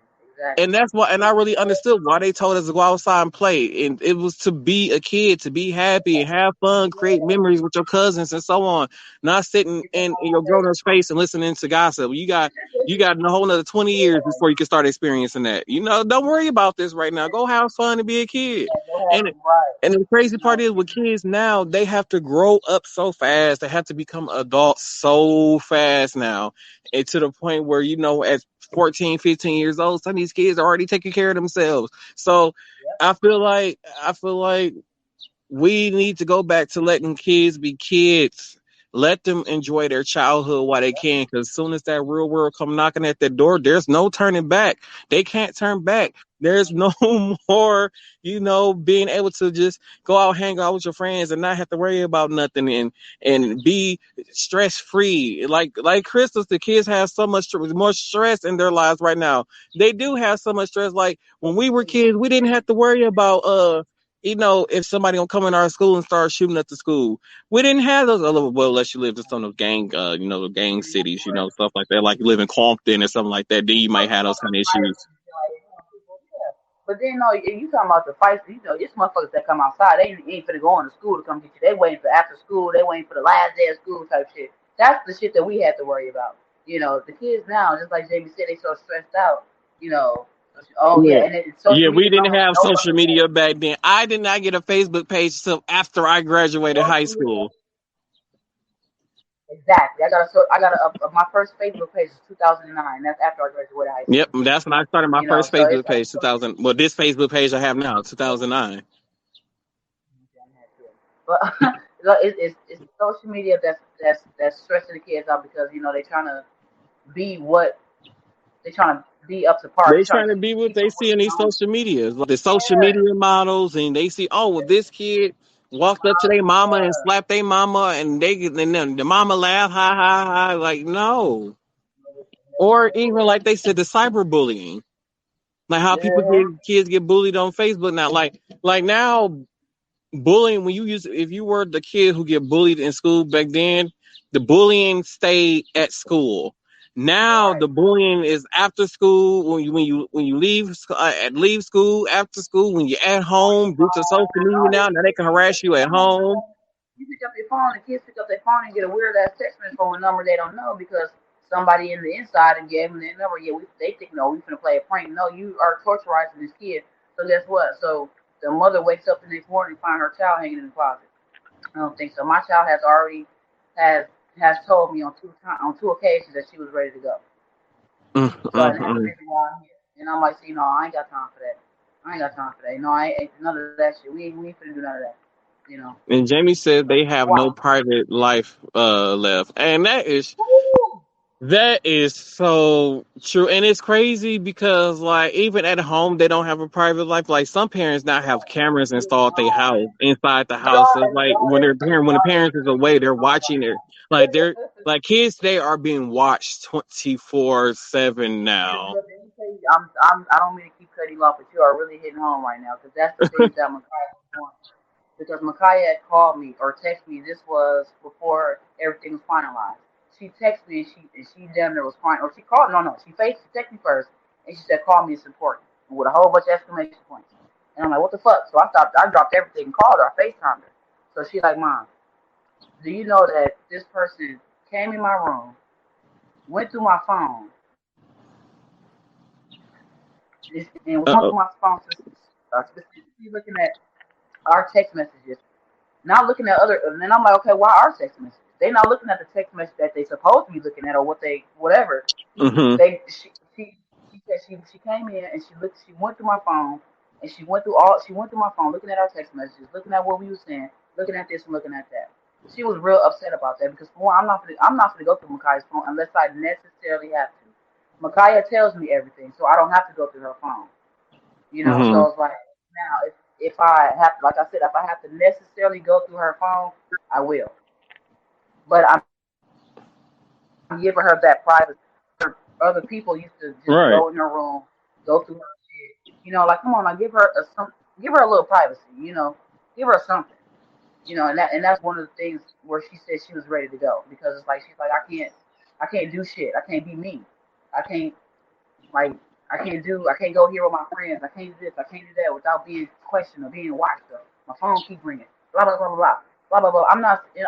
And exactly. that's why, and I really understood why they told us to go outside and play. And it was to be a kid, to be happy and have fun, create memories with your cousins and so on. Not sitting in your grown up's face and listening to gossip. You got a whole another 20 years before you can start experiencing that. Don't worry about this right now. Go have fun and be a kid. Go ahead, And right. and the crazy You part know, is with kids now, they have to grow up so fast. They have to become adults so fast now. And to the point where, at 14, 15 years old, some of these kids are already taking care of themselves. So I feel like we need to go back to letting kids be kids. Let them enjoy their childhood while they can, because as soon as that real world come knocking at their door, there's no turning back. They can't turn back. There's no more, being able to just go out, hang out with your friends and not have to worry about nothing, and be stress free. Like Crystal, the kids have so much more stress in their lives right now. They do have so much stress. Like when we were kids, we didn't have to worry about if somebody gonna come in our school and start shooting at the school. We didn't have those. Well, unless you lived in some of those gang cities, stuff like that. Like you live in Compton or something like that, then you might have those kind of issues. but then no, you talking about the fights. You know, it's motherfuckers that come outside. They ain't finna go into school to come get you. They waiting for after school. They waiting for the last day of school type shit. That's the shit that we had to worry about. You know, the kids now, just like Jamie said, they so stressed out. You know, oh Yeah. yeah, and then Yeah, social we media is didn't almost have nobody social has media back then. I did not get a Facebook page until after I graduated high social media. school. Exactly. My first Facebook page is 2009. That's after I graduated high Yep, school. that's when I started my You know, first so it's Facebook page, 2000. Well, this Facebook page I have now, 2009. but it's social media that's stressing the kids out because they trying to be what they're trying to be up to par. They They're trying to trying to be what keep they up with see in these social medias, like the social media models, and they see, oh, well, this kid walked up to their mama and slapped their mama, and then the mama laugh, ha ha ha, like no. Or even like they said, the cyberbullying, like how people yeah, get kids get bullied on Facebook now, like now bullying when if you were the kid who get bullied in school back then, the bullying stayed at school. Now right. the bullying is after school, when you leave school, after school, when you're at On your home due to social phone. media. Now they can harass you at home. You pick up your phone, and kids pick up their phone and get a weird ass text message from a number they don't know because somebody in the inside and gave them their number. Yeah, they think no, we finna play a prank. No, you are torturizing this kid. So guess what? So the mother wakes up the next morning and find her child hanging in the closet. I don't think so. My child has already has has told me on two occasions that she was ready to go. Mm, So mm, and that's the mm. reason why I'm here. And I'm like, see, no, I ain't got time for that. I ain't got time for that. No, I ain't none of that shit. We ain't finna do none of that. You know. And Jamie said So they have why? no private life left, and that is. That is so true. And it's crazy because like even at home they don't have a private life. Like some parents now have cameras installed at their house inside the house. So it's like when the parents is away, they're watching it. Like they're like kids they are being watched 24/7 now. But let me tell you, I don't mean to keep cutting you off, but you are really hitting home right now because that's the things that Micaiah was doing. Because Micaiah had called me or texted me. This was before everything was finalized. She texted me and she damn near was crying. Or she called. No. She texted me first and she said, "Call me. It's important." And with a whole bunch of exclamation points. And I'm like, "What the fuck?" So I stopped. I dropped everything and called her. I FaceTimed her. So she like, "Mom, do you know that this person came in my room, went through my phone, and went Uh-oh. through my phone specifically looking at our text messages, not looking at other." And then I'm like, "Okay, why our text messages? They not looking at the text message that they supposed to be looking at or what they whatever." Hmm. They she said she came in and she went through my phone and she went through my phone looking at our text messages, looking at what we were saying, looking at this and looking at that. She was real upset about that because for one, I'm not gonna go through Makai's phone unless I necessarily have to. Micaiah tells me everything, so I don't have to go through her phone. Hmm. So it's like now if I have, like I said, if I have to necessarily go through her phone, I will. But I'm giving her that privacy. Other people used to just Right. go in her room, go through her shit. Like come on, give her give her a little privacy. Give her something. And that's one of the things where she said she was ready to go because it's like she's like I can't do shit. I can't be me. I can't like I can't go here with my friends. I can't do this. I can't do that without being questioned or being watched. Or my phone keep ringing. Blah blah blah blah blah blah blah blah. I'm not saying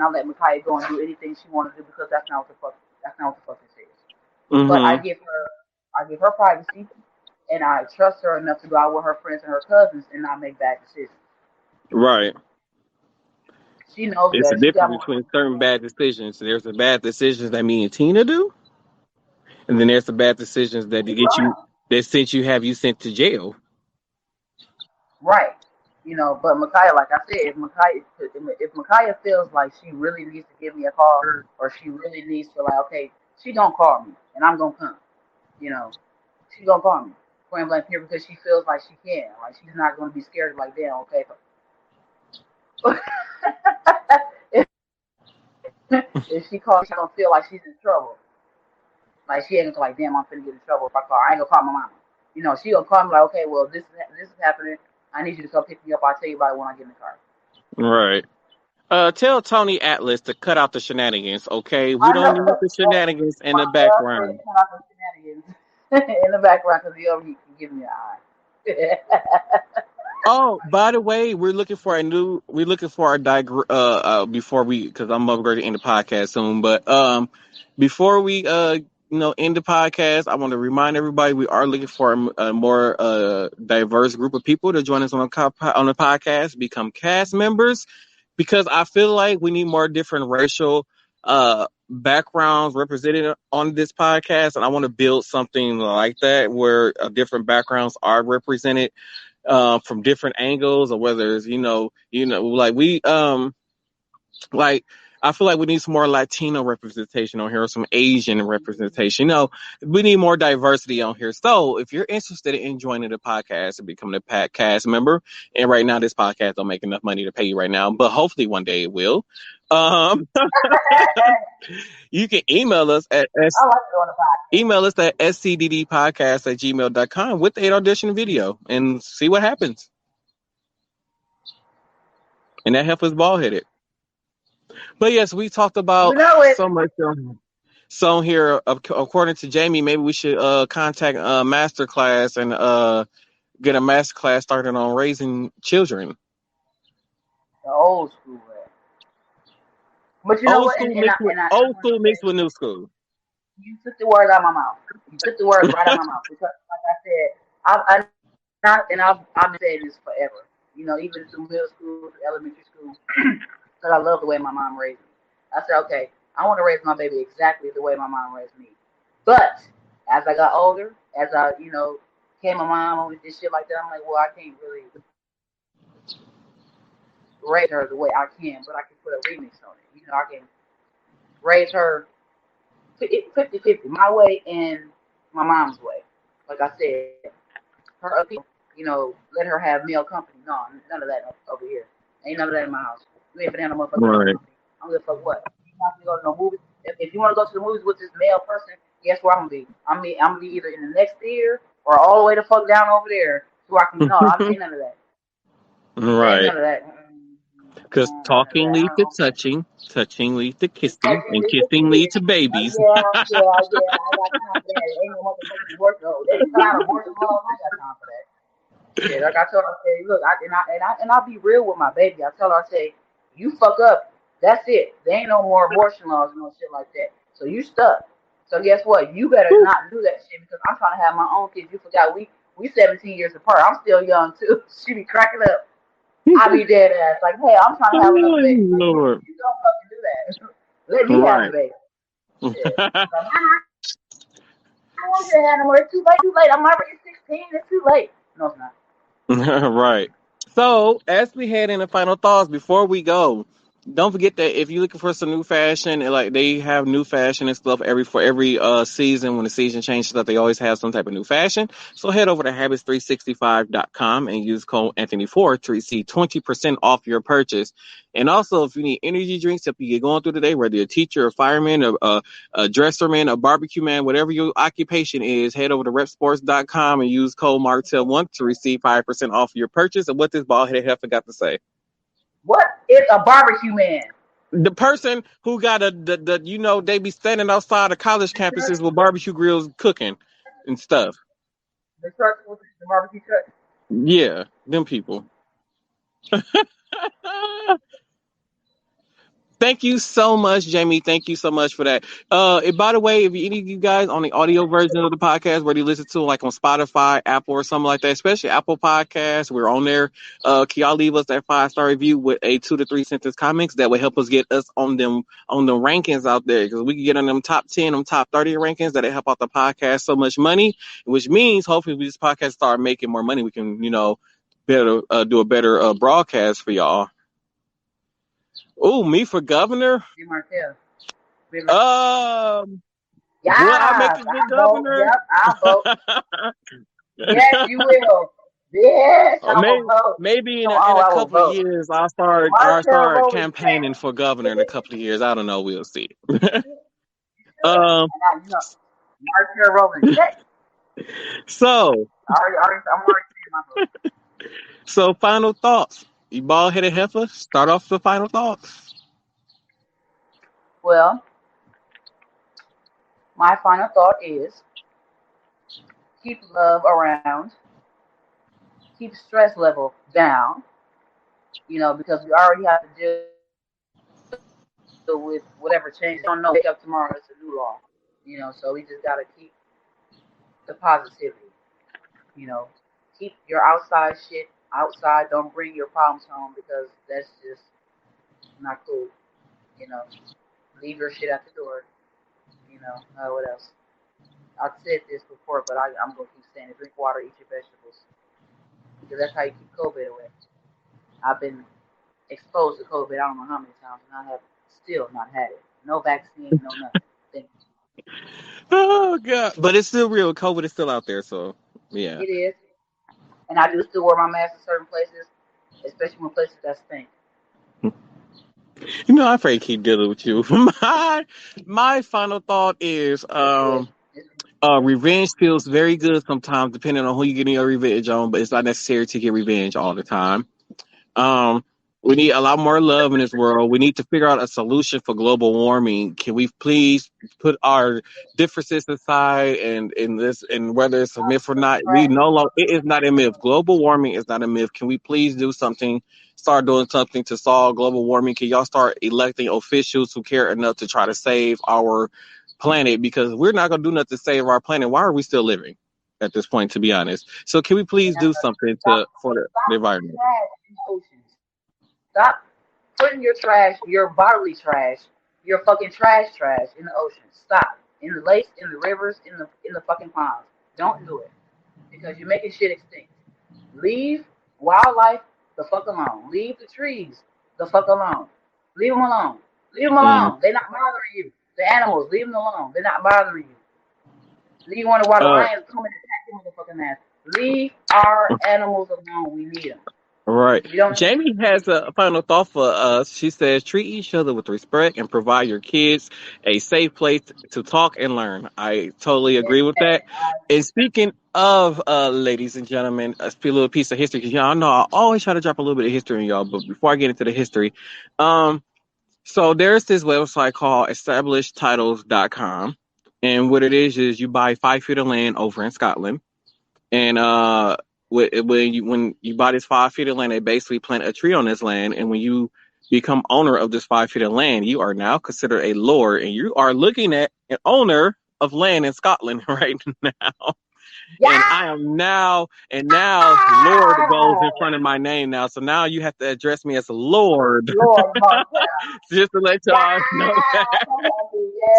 I'll let Micaiah go and do anything she want to do because that's not what the fuck this is. But Hmm. I give her privacy and I trust her enough to go out with her friends and her cousins and not make bad decisions. Right. She knows It's a better. She got difference more between certain experience. bad decisions. There's the bad decisions that me and Tina do, and then there's the bad decisions that You're get you right. that sent you have you sent to jail. Right. But Micaiah, like I said, if Micaiah feels like she really needs to give me a call or she really needs to like, okay, she gonna call me and I'm gonna come. You know, she gonna call me point blank here because she feels like she can. Like she's not gonna be scared of like, damn, okay. if, if she calls, she don't feel like she's in trouble. Like she ain't gonna like, damn, I'm finna get in trouble if I call. I ain't gonna call my mama. She gonna call me like, okay, well, this is happening. I need you to come pick me up. I'll tell you about it when I get in the car. Right. Tell Tony Atlas to cut out the shenanigans, okay? We I don't know. need the shenanigans in the Martel said background. cut off the shenanigans in the background because he over here can give me an eye. Oh, by the way, we're looking for a before we because I'm upgrading in the podcast soon, but before we end the podcast, I want to remind everybody we are looking for a more diverse group of people to join us on the podcast, become cast members because I feel like we need more different racial backgrounds represented on this podcast, and I want to build something like that where different backgrounds are represented from different angles, or whether it's like like I feel like we need some more Latino representation on here, or some Asian representation. We need more diversity on here. So if you're interested in joining the podcast and becoming a podcast member, and right now this podcast don't make enough money to pay you right now, but hopefully one day it will. Um, you can I like doing the podcast. email us at scddpodcast@gmail.com with the audition video and see what happens. And that heifer's bald headed. But yes, we talked You about know it. so much. So here, according to Jamie, maybe we should contact Masterclass and get a masterclass started on raising children. The old school way. But you know what? I Old want to school mixed say with new school. you took the words out of my mouth. You took the words right out of my mouth because, like I said, I've been saying this forever. Even through middle school, through elementary school, because I love the way my mom raised me. I said, okay, I want to raise my baby exactly the way my mom raised me. But as I got older, as I, became a mom and shit like that, I'm like, well, I can't really raise her the way I can, but I can put a remix on it. I can raise her 50-50, my way and my mom's way. Like I said, her other people, let her have male company. No, none of that over here. Ain't none of that in my house. You ain't finna have no motherfucking male Right. company. I don't give a fuck what. You not finna go to no movies. If you want to go to the movies with this male person, guess where I'm gonna be? I'm gonna be either in the next theater or all the way the fuck down over there, so I can. No, I ain't none of that. Ain't Right. none of that. Because None of talking that. I leads to don't. touching leads to kissing, Touching and with the kissing leads kids. to babies. Yeah. I got time for that. Ain't no motherfucking abortion. No, they cut out abortion laws. I got time for that. Shit, like I told her, I say, look, I'll be real with my baby. I tell her, I say, you fuck up, that's it. There ain't no more abortion laws and no shit like that. So you stuck. So guess what? You better not do that shit because I'm trying to have my own kids. You forgot we 17 years apart. I'm still young too. She be cracking up. I be dead ass like, hey, I'm trying to have another Oh, baby. Like, Lord. you don't fucking do that. Let me have the Right. baby. Shit. So, I want you to have no more. It's too late. Too late. I'm already 16. It's too late. No, it's not. Right. So, as we head into final thoughts, before we go, don't forget that if you're looking for some new fashion, and like they have new fashion and stuff every season when the season changes stuff, they always have some type of new fashion. So head over to habits365.com and use code Anthony4 to receive 20% off your purchase. And also, if you need energy drinks, if you get going through the day, whether you're a teacher, a fireman, a dresser man, a barbecue man, whatever your occupation is, head over to repsports.com and use code Martel1 to receive 5% off your purchase. And what this bald headed heifer got to say? What is a barbecue man? The person who got they be standing outside of college The church, campuses with barbecue grills cooking and stuff. the church with the barbecue church. Yeah, them people. Thank you so much, Jamie. Thank you so much for that. And by the way, if any of you guys on the audio version of the podcast, whether you listen to like on Spotify, Apple, or something like that, especially Apple Podcasts, we're on there. Can y'all leave us that 5-star review with a 2 to 3 sentence comments that would help us get us on the rankings out there because we can get on them top 10, them top 30 rankings that help out the podcast so much money, which means hopefully we this podcast start making more money. We can better do a better broadcast for y'all. Oh, me for governor. Be Martel. Be Martel. Um, will I make Yes, a good I vote. governor? Yep, I vote. Yes, you will. Yes, I will maybe vote. maybe in Come a, in on, a I will couple of vote. years I'll Martel start Rowland campaigning for governor in a couple of years. I don't know. We'll see. You should. um. And Martel Rowland check. So I'm already seeing my vote. final thoughts. You bald headed heifer. Start off the final thoughts. Well, my final thought is keep love around, keep stress level down, because we already have to deal with whatever changes. We don't know. Wake up tomorrow, it's a new law. So we just gotta keep the positivity. You know, keep your outside shit outside. Don't bring your problems home because that's just not cool. You know, leave your shit at the door. What else? I've said this before, but I'm gonna keep saying it. Drink water, eat your vegetables, because that's how you keep COVID away. I've been exposed to COVID. I don't know how many times, and I have still not had it. No vaccine, no nothing. Thank Oh god! But it's still real. COVID is still out there. So yeah. you. It is, and I do still wear my mask in certain places, especially when places that stink. I afraid to keep dealing with you. My final thought is It's good. It's revenge feels very good sometimes, depending on who you're getting your revenge on, but it's not necessary to get revenge all the time. Um, we need a lot more love in this world. We need to figure out a solution for global warming. Can we please put our differences aside and whether it's a myth or not? We trash. no longer it is not a myth. Global warming is not a myth. Can we please do something? Start doing something to solve global warming. Can y'all start electing officials who care enough to try to save our planet? Because we're not gonna do nothing to save our planet. Why are we still living at this point? To be honest, so can we please do something for the Stop putting environment? trash in the oceans. Stop putting your trash, your bodily trash, your fucking trash in the ocean. Stop. In the lakes, in the rivers, in the fucking ponds. Don't do it. Because you're making shit extinct. Leave wildlife the fuck alone. Leave the trees the fuck alone. Leave them alone. Leave them Mm. alone. They're not bothering you. The animals, leave them alone. They're not bothering you. Leave one of why the Uh, lions come and attack your motherfucking ass. Leave our animals alone. We need them. right. We don't. Jamie has a final thought for us. She says, treat each other with respect and provide your kids a safe place to talk and learn. I totally agree with that. And speaking of, ladies and gentlemen, a little piece of history, because y'all know I always try to drop a little bit of history on y'all, but before I get into the history, um, so there's this website called establishedtitles.com. And what it is you buy 5 feet of land over in Scotland. And when you buy this 5 feet of land, they basically plant a tree on this land. And when you become owner of this 5 feet of land, you are now considered a lord, and you are looking at an owner of land in Scotland right now. And Yeah. I am now, and now Lord goes in front of my name now. So now you have to address me as Lord, Lord Martel. just to let Yeah. y'all know that.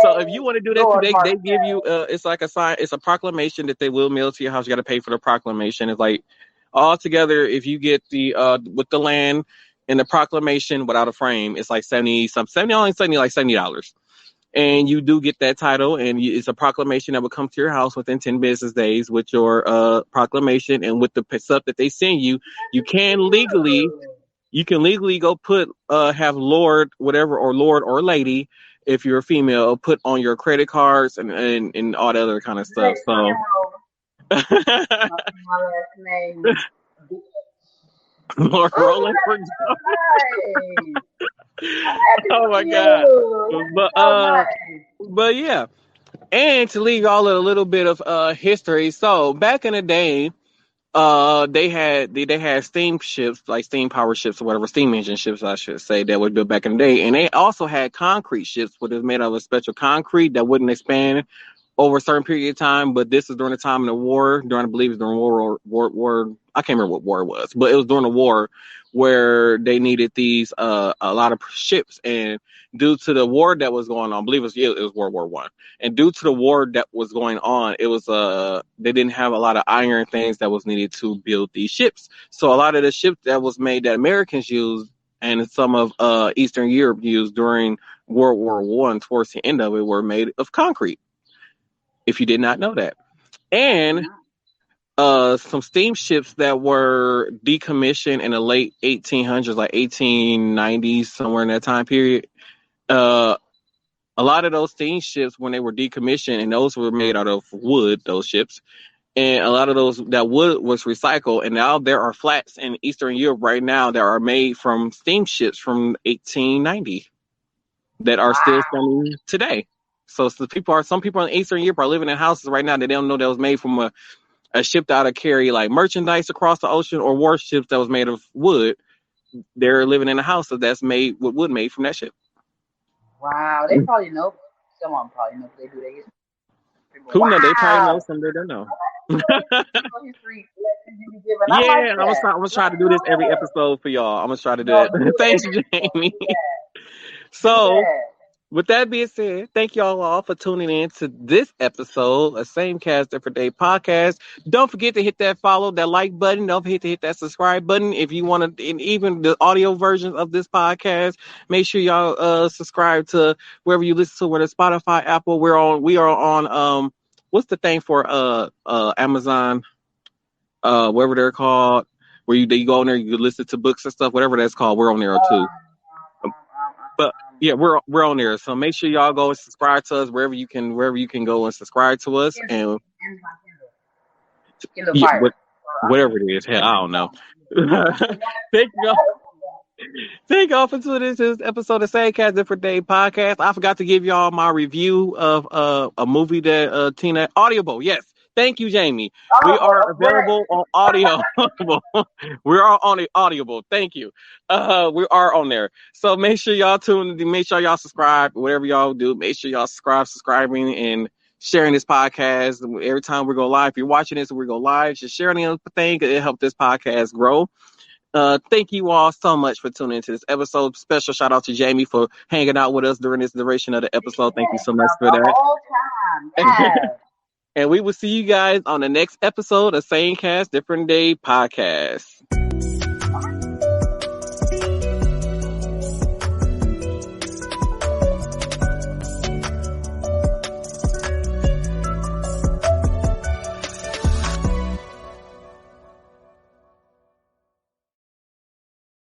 So if you want to do that Lord today, they give you Martel. it's like a sign, it's a proclamation that they will mail to your house. You got to pay for the proclamation. It's like all together, if you get the with the land and the proclamation without a frame, it's like only $70, and you do get that title, and it's a proclamation that will come to your house within 10 business days with your proclamation, and with the stuff that they send you. you can legally you can legally go put have Lord whatever, or Lord or Lady, if you're a female, put on your credit cards and all that other kind of stuff. Next So my last name. Lord Oh, Roland, for that's so nice. I'm happy oh for my God. you. but That's so uh nice. but yeah, and to leave y'all a little bit of history. So back in the day, they had steam ships, like steam power ships or whatever, steam engine ships I should say, that were built back in the day, and they also had concrete ships, which is made of a special concrete that wouldn't expand over a certain period of time. But this is during the time of the war, I believe it's during war. I can't remember what war it was, but it was during the war where they needed these a lot of ships. And due to the war that was going on, I believe it was World War I. And due to the war that was going on, it was they didn't have a lot of iron things that was needed to build these ships. So a lot of the ships that was made that Americans used, and some of Eastern Europe used during World War I, towards the end of it, were made of concrete, if you did not know that. And some steamships that were decommissioned in the late 1800s, like 1890s, somewhere in that time period. Uh, a lot of those steamships, when they were decommissioned, and those were made out of wood, those ships, and a lot of those, that wood was recycled. And now there are flats in Eastern Europe right now that are made from steamships from 1890 that are still Wow. standing today. So some people in Eastern Europe are living in houses right now that they don't know that was made from a ship that would carry like merchandise across the ocean, or warships that was made of wood. They're living in a house that's made with wood made from that ship. Wow. They probably know. Some of them probably know. They do their history. Who know? They probably know, Wow. some they don't know. History lessons you be giving. I like Yeah, that. I'm gonna try to do this every No. episode for y'all. I'm gonna try to do No, that. do Thanks, every episode. Jamie. Do that. Do So, that. with that being said, thank y'all all for tuning in to this episode of Same Cast Different Day podcast. Don't forget to hit that follow, that like button. Don't forget to hit that subscribe button if you want to. And even the audio versions of this podcast, make sure y'all subscribe to wherever you listen to, whether Spotify, Apple. We are on what's the thing for Amazon, whatever they're called, where you go on there, you listen to books and stuff, whatever that's called. We're on there too. But yeah, we're on there. So make sure y'all go and subscribe to us wherever you can go and subscribe to us. And And my Kindle yeah, Fire. whatever it is, hell, I don't know. thank y'all, thank y'all for tuning into this episode of Same Cast Different Day podcast. I forgot to give y'all my review of a movie that Tina Audible. Yes. Thank you, Jamie. We Oh, are of course. available on audio. We are on the Audible. Thank you. We are on there. So make sure y'all tune in. Make sure y'all subscribe. Whatever y'all do, make sure y'all subscribing and sharing this podcast. Every time we go live, if you're watching this and we go live, just share the thing. It helps this podcast grow. Thank you all so much for tuning into this episode. Special shout out to Jamie for hanging out with us during this duration of the episode. Thank you so much for The that. whole time. Yes. And we will see you guys on the next episode of Same Cast Different Day podcast.